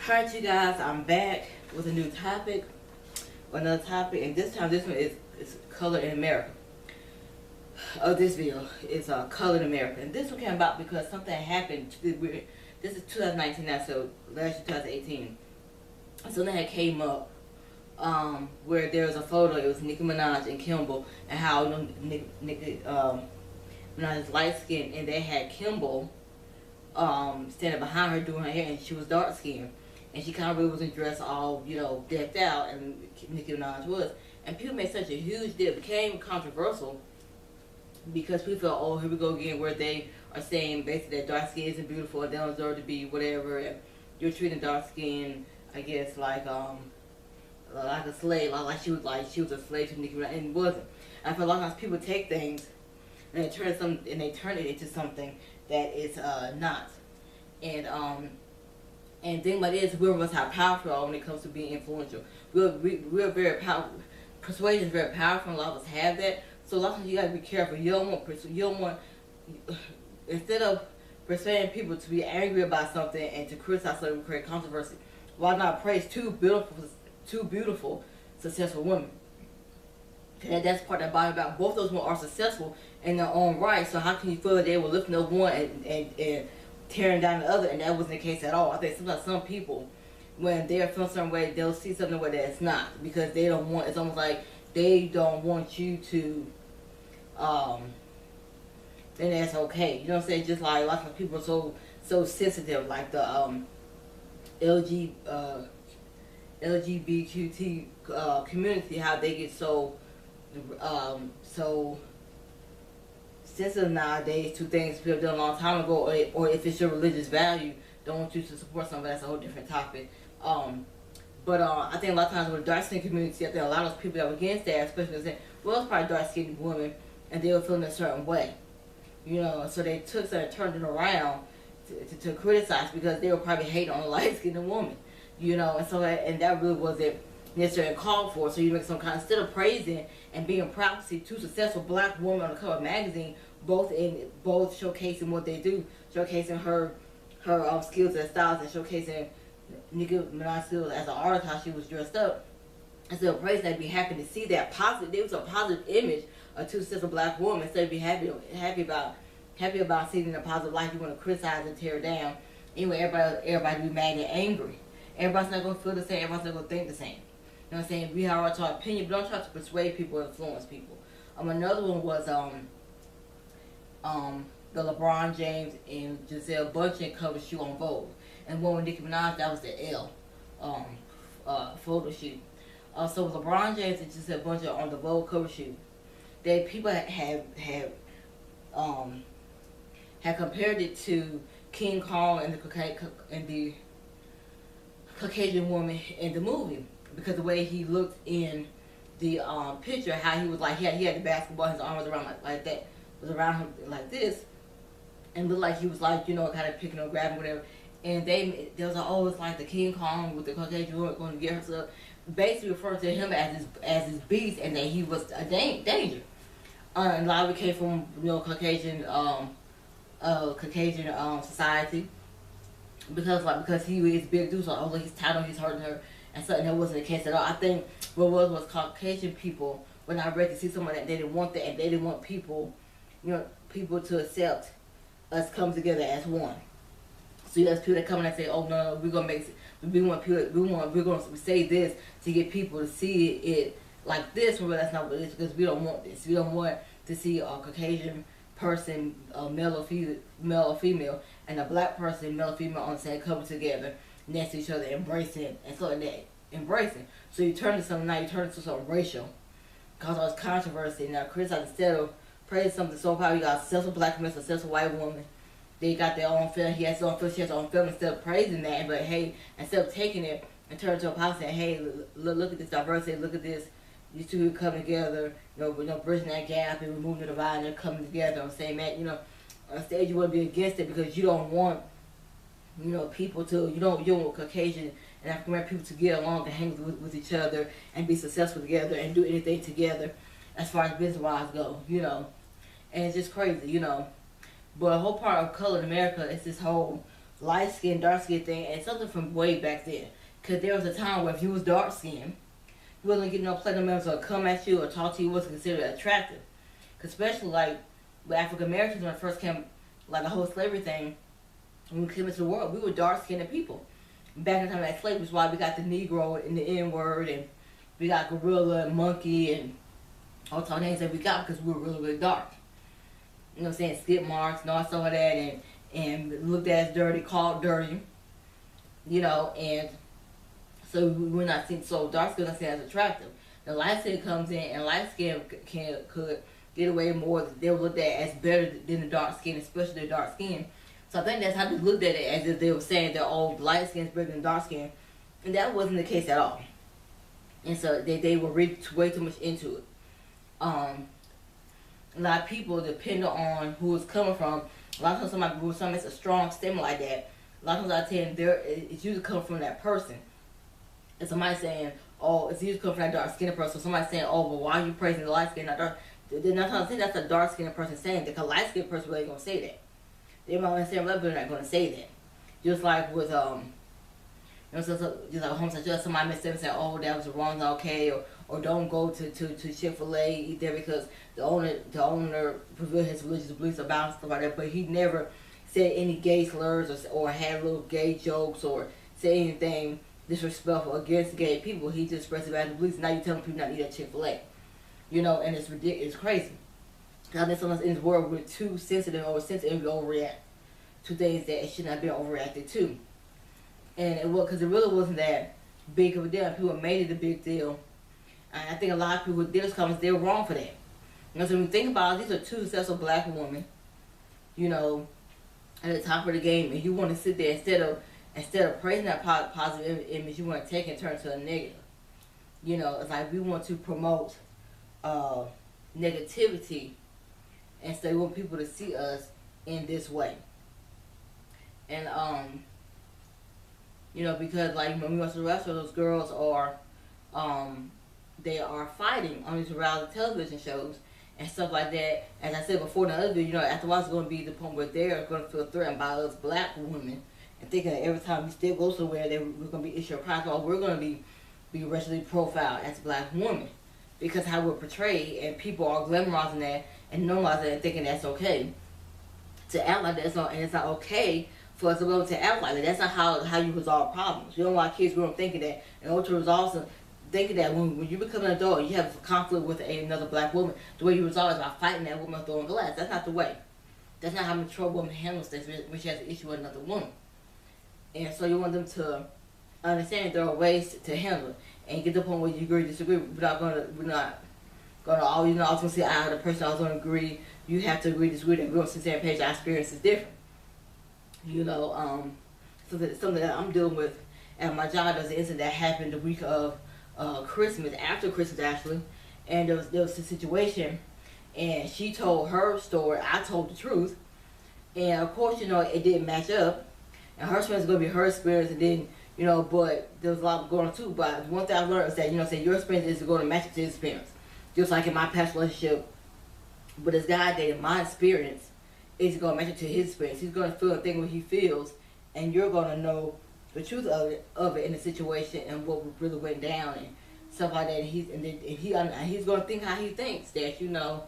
Alright, you guys, I'm back with a new topic, another topic, and this time this one is Color in America. This video is Color in America, and this one came about because something happened. This is 2019 now, so last year 2018. Something had came up where there was a photo. It was Nicki Minaj and Kimball, and how Nicki Minaj is light skinned, and they had Kimball standing behind her doing her hair, and she was dark skinned. And she kind of really wasn't dressed all, decked out, and Nicki Minaj was. And people made such a huge deal. It became controversial because people felt, oh, here we go again, where they are saying basically that dark skin isn't beautiful, and they don't deserve to be whatever, and you're treating dark skin, I guess, like a slave, like she was a slave to Nicki Minaj, and it wasn't. And I feel a lot of times people take things and they turn it into something that is not. And the thing about it is, we must have powerful when it comes to being influential. We're very powerful. Persuasion is very powerful, and a lot of us have that. So a lot of times you gotta be careful. You don't want, instead of persuading people to be angry about something and to criticize something, create controversy, why not praise two beautiful, successful women? And that's part of the Bible about. Both those women are successful in their own right. So how can you feel that they were lifting up one and tearing down the other? And that wasn't the case at all. I think sometimes some people, when they're feeling a certain way, they'll see something where that's not, because they don't want. It's almost like they don't want you to. Then that's okay. You know what I'm saying? Just like a lot of people are so sensitive, like the LGBTQ community, how they get so sensitive nowadays to things people done a long time ago, or if it's your religious value, don't want you to support something. That's a whole different topic. But I think a lot of times with the dark skin community, I think a lot of those people that were against that, especially saying, well, it's probably dark skinned women, and they were feeling a certain way, so they took and turned it around to criticize, because they were probably hating on a light skinned woman, and that really wasn't necessarily called for. So you make some kind of, instead of praising and being proud to see two successful black women on the cover of a magazine, both showcasing what they do, showcasing her skills as stylist, and showcasing Nicki Minaj's skills as an artist, how she was dressed up. Instead of praising, they'd be happy to see that positive. There was a positive image of two successful black women. Instead of be happy about seeing in a positive light, you want to criticize and tear down. Anyway, everybody be mad and angry. Everybody's not gonna feel the same. Everybody's not gonna think the same. You know what I'm saying? We have our opinion, but don't try to persuade people or influence people. Another one was the LeBron James and Giselle Bundchen cover shoot on Vogue, and one with Nicki Minaj, that was the L photo shoot. So with LeBron James and Giselle Bundchen on the Vogue cover shoot, people have compared it to King Kong and the Caucasian woman in the movie, because the way he looked in the picture, how he was like, he had the basketball, his arm was around like that, was around him like this, and looked like he was like, kind of picking or grabbing whatever. And they was like, oh, it's like the King Kong with the Caucasian woman going to get herself, basically referring to him as his beast, and that he was a danger. And a lot of it came from Caucasian society, because he is big dude, so although he's tight on, he's hurting her, and something that wasn't the case at all. I think what was Caucasian people were not ready to see someone that they didn't want that, and they didn't want people to accept us come together as one. So you have people that come in and say, oh no, we're gonna we're gonna say this to get people to see it like this, but that's not what it is, because we don't want this. We don't want to see a Caucasian person, male or female, and a black person, male or female, on the same cover together, next to each other, embracing, and so that embracing. So you turn into something racial, cause all this controversy. Now criticize, instead of praise something so powerful. You got a successful black man, successful white woman. They got their own feeling. He has his own feeling. She has her own feeling. Instead of praising that, but hey, instead of taking it and turning it to a positive, saying, hey, look at this diversity. Look at this. These two coming together. Bridging that gap and removing the divide. And they're coming together. I'm saying that, instead you want to be against it, because you don't want, people to, you don't want Caucasian and African American people to get along, to hang with each other and be successful together and do anything together as far as business wise go, And it's just crazy, But a whole part of Color in America is this whole light skin, dark skin thing, and something from way back then. Because there was a time where if you was dark skinned, you wasn't getting no platinum members or come at you or talk to you wasn't considered attractive. Cause especially like with African Americans when it first came, like the whole slavery thing, when we came into the world, we were dark skinned people. Back in the time of that slavery is why we got the Negro and the N word, and we got gorilla and monkey and all the names that we got because we were really, really dark. You know what I'm saying? Skip marks and all stuff like that, and looked at as dirty, called dirty. You know, and so we're not seen, so dark skin not seen as attractive. The light skin comes in, and light skin could get away more. They were looked at as better than the dark skin, especially the dark skin. So I think that's how they looked at it, as if they were saying that light skin is better than dark skin, and that wasn't the case at all. And so they were way too much into it. A lot of people, depending on who it's coming from, a lot of times somebody with something that's a strong statement like that, a lot of times I tell them it's usually coming from that person. And somebody saying, oh, it's usually coming from that dark skinned person. So somebody saying, oh, well, why are you praising the light skinned, not dark? They're not trying to say that's a dark skinned person saying that, because light skinned person really ain't gonna say that. They might understand, but they're not gonna say that. Just like with you know, so just like homosexuality, somebody may say, oh, that was wrong, okay, or don't go to Chick-fil-A, eat there because the owner revealed his religious beliefs about stuff like that, but he never said any gay slurs or had little gay jokes or said anything disrespectful against gay people. He just expressed about his beliefs. Now you're telling people not to eat at Chick-fil-A. You know, and it's ridiculous, it's crazy. I think sometimes in this world we're too sensitive and we overreact to things that it should not be overreacted to. And it was because it really wasn't that big of a deal. People made it a big deal. And I think a lot of people with this comments, they're wrong for that. You know, so when you think about it, these are two successful black women, you know, at the top of the game, and you want to sit there instead of praising that positive image, you want to take and turn to a negative. You know, it's like we want to promote negativity instead we want people to see us in this way. And you know, because like when we watch the rest of those girls are they are fighting on these reality television shows and stuff like that. As I said before in the other video, you know, after a while it's going to be the point where they're going to feel threatened by us black women and thinking that every time we still go somewhere that we're going to be issued a prize or we're going to be racially profiled as black women because how we're portrayed, and people are glamorizing that and normalizing it and thinking that's okay to act like that. And it's not okay for us to be able to act like that. That's not how you resolve problems. You don't want kids growing up thinking that in order to resolve some, thinking that when you become an adult, you have a conflict with another black woman, the way you resolve it is by fighting that woman, throwing glass. That's not the way. That's not how a mature woman handles things when she has an issue with another woman. And so you want them to understand there are ways to handle it and get to the point where you agree, disagree. We're not gonna always, you know, I was gonna say I the person I was gonna agree. You have to agree, disagree. That we're on the same page. Our experience is different. You know, something that I'm dealing with at my job. There's an incident that happened the week of Christmas, after Christmas actually, and there was a situation, and she told her story. I told the truth, and of course, you know, it didn't match up. And her experience is gonna be her experience, and then, you know, but there was a lot going on too. But one thing I learned is that, you know, say your experience is going to match up to his experience. Just like in my past relationship with this guy I dated, my experience is going to match up to his experience. He's going to feel a thing what he feels, and you're going to know the truth of it in the situation and what really went down and stuff like that. And he's going to think how he thinks, that, you know,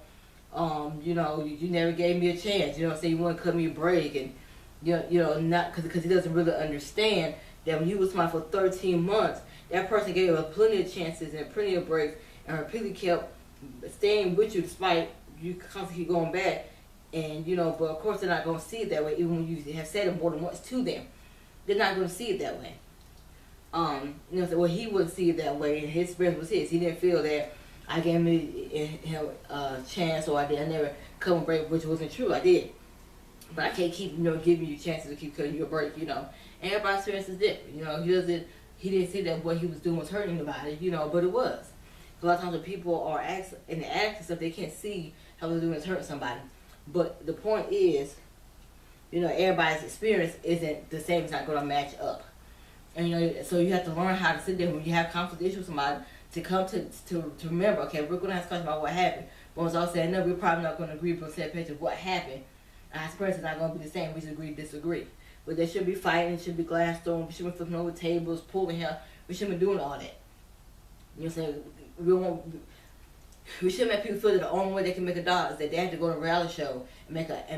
you never gave me a chance. You know, say you want to cut me a break, and you know, not because he doesn't really understand that when you was mine for 13 months, that person gave her plenty of chances and plenty of breaks, and repeatedly kept staying with you despite you constantly going back. And, you know, but of course they're not going to see it that way, even when you have said it more than once to them. They're not going to see it that way. You know, so, well, he wouldn't see it that way, and his experience was his. He didn't feel that I gave him a chance, or I never cut him a break, which wasn't true. I did. But I can't keep, you know, giving you chances to keep cutting you a break, you know. And everybody's experience is different, you know. He didn't see that what he was doing was hurting anybody, you know, but it was. A lot of times when people are in the act and stuff, they can't see how they're doing is hurting somebody. But the point is, you know, everybody's experience isn't the same. It's not going to match up. And, you know, so you have to learn how to sit there when you have conflict issues with somebody to come to remember, okay, we're going to have to talk about what happened. But once all said and done, we're probably not going to agree on the same page of what happened. Our experience is not going to be the same. We just agree to disagree. But they shouldn't be fighting. It should be glass throwing. We shouldn't be flipping over tables, pulling hair. We shouldn't be doing all that. You know what I'm saying? We shouldn't make people feel that the only way they can make a dollar is that they have to go to a reality show and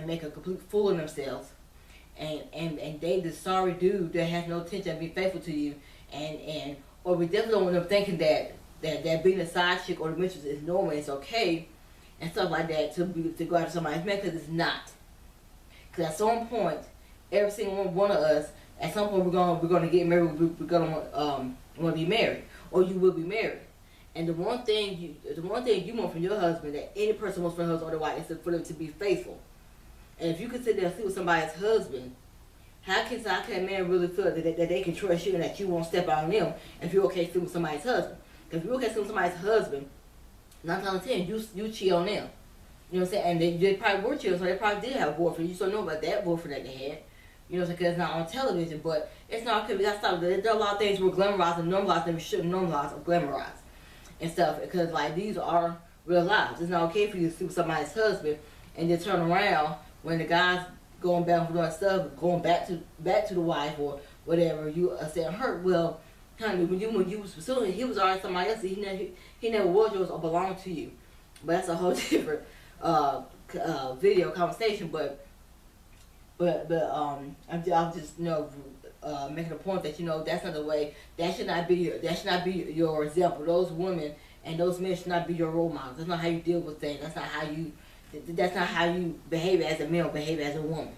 make a complete fool of themselves. And they the sorry dude that has no intention of being faithful to you, or we definitely don't want them thinking that being a side chick or the mistress is normal, it's okay, and stuff like that to go after somebody's man, because it's not. Because at some point, every single one of us, at some point we're gonna get married. We're gonna want to be married, or you will be married. And the one thing you want from your husband, that any person wants from their husband or their wife, is for them to be faithful. And if you can sit there and sleep with somebody's husband, how can a man really feel that they can trust you and that you won't step out on them if you're okay sleeping with somebody's husband? Because if you're okay sleeping with somebody's husband, 9 times out of 10, you cheat on them. You know what I'm saying? And they probably were cheating, so they probably did have a boyfriend. You just don't know about that boyfriend that they had. You know what I'm saying? Because it's not on television, but it's not okay. We got to stop. There are a lot of things we're glamorized and normalized that we shouldn't normalize or glamorize and stuff. Because, like, these are real lives. It's not okay for you to sleep with somebody's husband and then turn around when the guy's going back and doing stuff, going back to the wife or whatever, you are saying hurt. Well, honey, when you was pursuing, he was already somebody else. He never was yours or belonged to you. But that's a whole different video conversation. But I'm just making a point that that's not the way. That should not be your example. Those women and those men should not be your role models. That's not how you deal with things. That's not how you behave as a man or behave as a woman.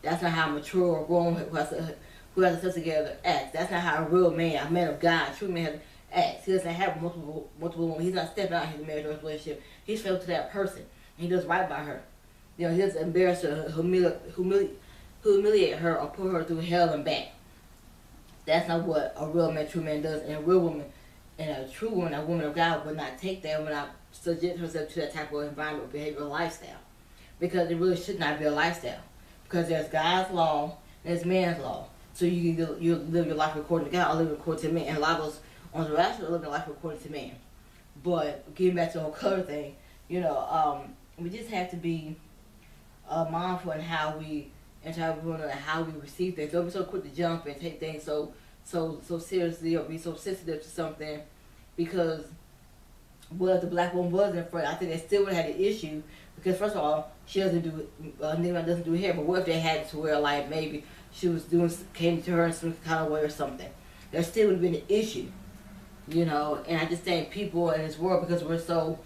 That's not how a mature or grown who has stuff together acts. That's not how a real man, a man of God, a true man acts. He doesn't have multiple women. He's not stepping out in his marriage or his relationship. He's faithful to that person. And he does right by her. He doesn't embarrass her, humiliate her, or put her through hell and back. That's not what a real man, true man does. And a real woman, and a true woman, a woman of God, would not take that, would not subject herself to that type of environment or behavior or lifestyle. Because it really should not be a lifestyle. Because there's God's law and there's man's law. So you live your life according to God or live according to man. And a lot of those on the rational are living their life according to man. But getting back to the whole color thing, we just have to be mindful in how we interact with one another, how we receive things. Don't be so quick to jump and take things so seriously or be so sensitive to something, because if the black woman was in front, I think they still would have had an issue, because first of all, she doesn't do hair, but what if they had to wear, like, maybe she came to her in some kind of way or something? There still would have been an issue, and I just think people in this world, because we're so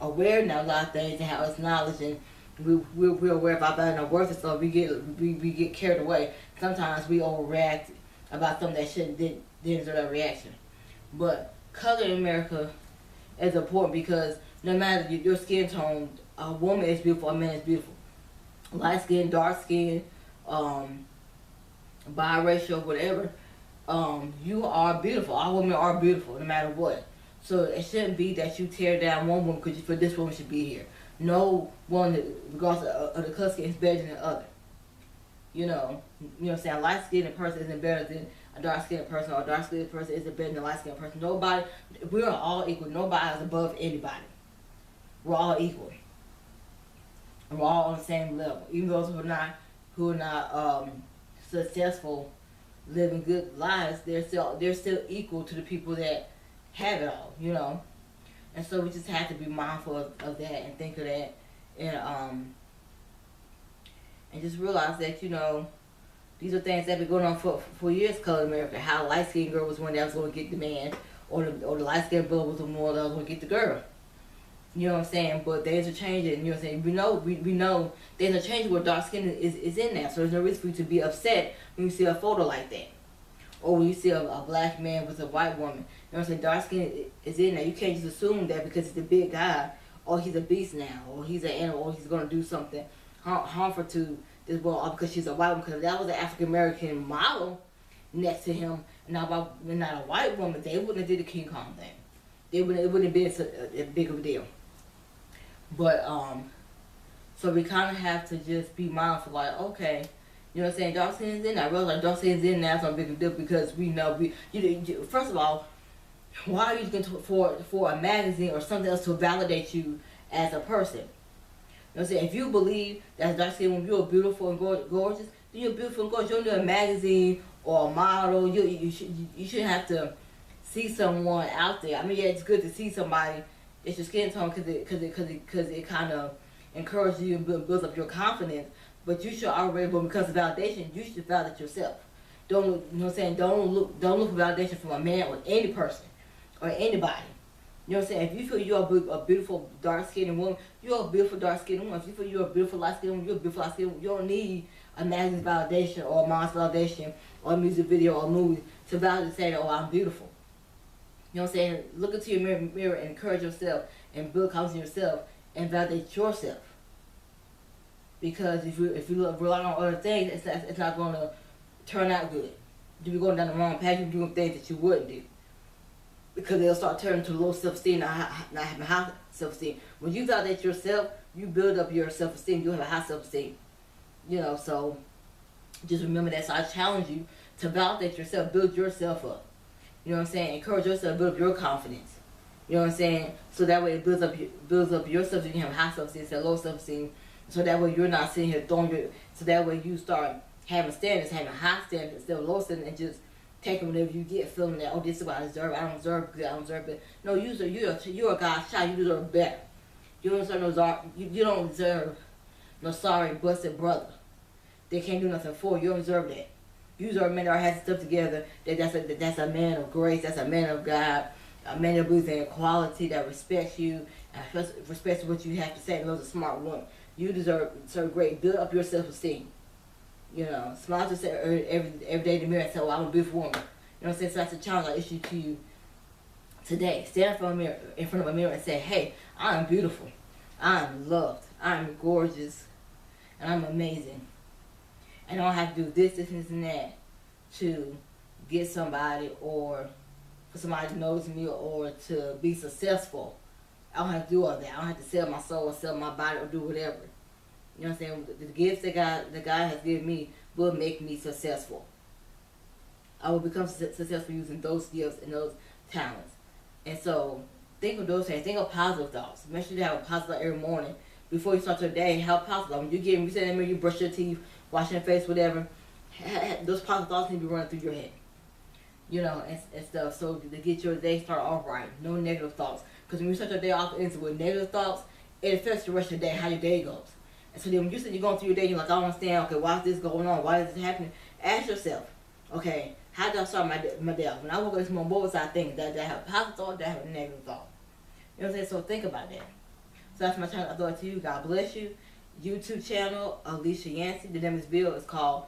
aware now of a lot of things and how it's knowledge, and we're aware of our value and our worth and stuff, we get carried away. Sometimes we overreact about something that didn't deserve that reaction. But color in America is important, because no matter your skin tone, a woman is beautiful, a man is beautiful. Light skin, dark skin, biracial, whatever, you are beautiful. All women are beautiful, no matter what. So it shouldn't be that you tear down one woman because you feel this woman should be here. No one, regardless of the color skin, is better than the other. You know what I'm saying? A light-skinned person isn't better than a dark-skinned person, or a dark-skinned person isn't better than a light-skinned person. Nobody, we are all equal. Nobody is above anybody. We're all equal. And we're all on the same level. Even those who are not successful, living good lives, they're still equal to the people that have it all, And so we just have to be mindful of that and think of that, and just realize that, these are things that have been going on for years, color America. How a light-skinned girl was one that was going to get the man, or the light-skinned brother was the one that was going to get the girl. You know what I'm saying? But days are changing. You know what I'm saying? We know days are changing where dark skin is in there. So there's no reason for you to be upset when you see a photo like that, or when you see a black man with a white woman. You know what I'm saying? Dark skin is in there. You can't just assume that because he's a big guy, or he's a beast now, or he's an animal, or he's going to do something harmful to this world, or because she's a white woman. Because if that was an African American model next to him, and not a white woman, they wouldn't have did the King Kong thing. It wouldn't have been a big of a deal. But so we kind of have to just be mindful, like, okay, you know what I'm saying? Dark skin's in. I realize dark skin's in now. It's not a big deal, because we know first of all, why are you looking for a magazine or something else to validate you as a person? what I'm saying? If you believe that dark skin woman, you're beautiful and gorgeous, then you're beautiful and gorgeous. You don't need a magazine or a model. You shouldn't have to see someone out there. I mean, yeah, it's good to see somebody that's your skin tone because it kind of encourages you and builds up your confidence. But you should already, but because of validation, you should validate yourself. Don't look, you know what I'm saying? Don't look for validation from a man or any person or anybody. You know what I'm saying? If you feel you're a beautiful dark-skinned woman, you're a beautiful dark-skinned woman. If you feel you're a beautiful light-skinned woman, you're a beautiful light-skinned woman. You don't need a magazine's validation or a mom's validation or a music video or a movie to validate say that, oh, I'm beautiful. You know what I'm saying? Look into your mirror and encourage yourself and build confidence in yourself and validate yourself. Because if you rely on other things, it's not going to turn out good. You'll be going down the wrong path. You're doing things that you wouldn't do. Because they'll start turning to low self-esteem, not having high self-esteem. When you validate yourself, you build up your self-esteem. You have a high self-esteem. You know, so just remember that. So I challenge you to validate yourself, build yourself up. You know what I'm saying? Encourage yourself to build up your confidence. You know what I'm saying? So that way it builds up your self-esteem. You can have high self-esteem instead of low self-esteem. So that way you're not sitting here throwing your. So that way you start having standards, having high standards instead of low standards, and just taking whatever you get, feeling that, oh, this is what I deserve. I don't deserve it. I don't deserve it. No, you're a God's child. You deserve better. You don't deserve you don't deserve no sorry busted brother. They can't do nothing for you. You don't deserve that. You deserve a man that has stuff together. That's a man of grace. That's a man of God. A man that believes in equality, that respects you, and respects what you have to say. And those are smart women. You deserve great. Build up your self-esteem. You know, smile to say every day in the mirror and say, "Oh, I'm a beautiful woman." You know what I'm saying? So that's a challenge I issue to you today. Stand in front of a mirror and say, "Hey, I'm beautiful. I'm loved. I'm gorgeous, and I'm amazing. And I don't have to do this, and that to get somebody or for somebody to notice me or to be successful. I don't have to do all that. I don't have to sell my soul or sell my body or do whatever. You know what I'm saying? The gifts that God has given me will make me successful. I will become successful using those gifts and those talents. And so, think of those things. Think of positive thoughts. Make sure you have a positive thought every morning before you start your day. Have positive. When you sit in the mirror, you brush your teeth, wash your face, whatever. Those positive thoughts need to be running through your head. You know, and stuff. So to get your day started off right. No negative thoughts. Because when you start your day off with negative thoughts, it affects the rest of your day, how your day goes. And so then when you say you're going through your day, you're like, I don't understand, okay, why is this going on? Why is this happening? Ask yourself, okay, how did I start my day off? When I woke up this morning, what was I thinking? Did I have a positive thought? Did I have a negative thought? You know what I'm saying? So think about that. So that's my channel. I thought to you. God bless you. YouTube channel, Alicia Yancey. The name of this video is called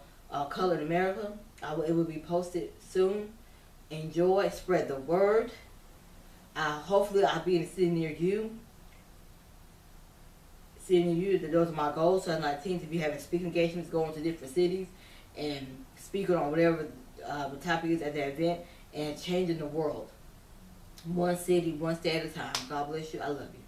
Colored America. It will be posted soon. Enjoy. Spread the word. Hopefully I'll be in a city near you. Those are my goals. 2019 to be having speaking engagements, going to different cities and speaking on whatever the topic is at the event and changing the world. One city, one state at a time. God bless you. I love you.